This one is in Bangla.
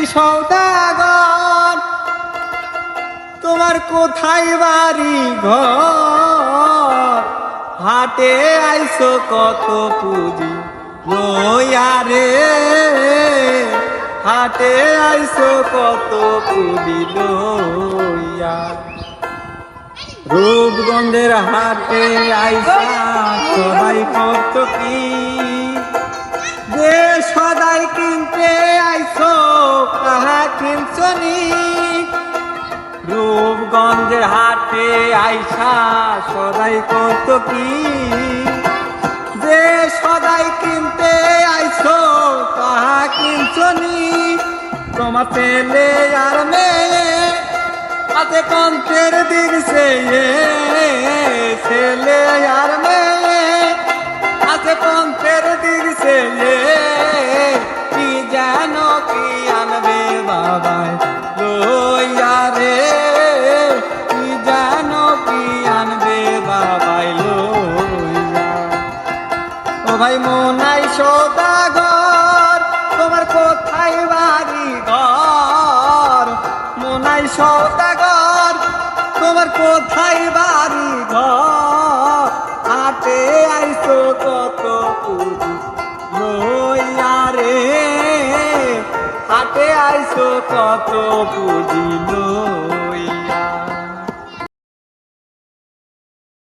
মোনাই সওদাগর তোমার কোথায় বাড়ি ঘর হাটে আইছো কত পুঁজি লইয়া রে হাটে আইছো কত পুঁজি লইয়া রূপগঞ্জের হাটে আইসা সবাই কত কি যে সদাই কিনতে আইছো কাহা কিনছনি রূপগঞ্জের হাটে আইসা সদাই কত কি যে সদাই কিনতে আইছো কাহা কিনছনি তোমার ছেলে আর মেয়ে আতে কণ্ঠের দিছে ছেলে আর মেয়ে আতে কণ্ঠের দিছে কি যেন কি আনবে বাবাই লইয়া রে কি যেন কি আনবে বাবাই লইয়া ও ভাই মোনাই সওদাগর তোমার কোথায় বাড়ি ঘর মোনাই সওদাগর তোমার কোথায় বাড়ি ঘর হাটে আইছো কত পুঁজি লইয়া রে হাটে আইছো কত পুঁজি লইয়া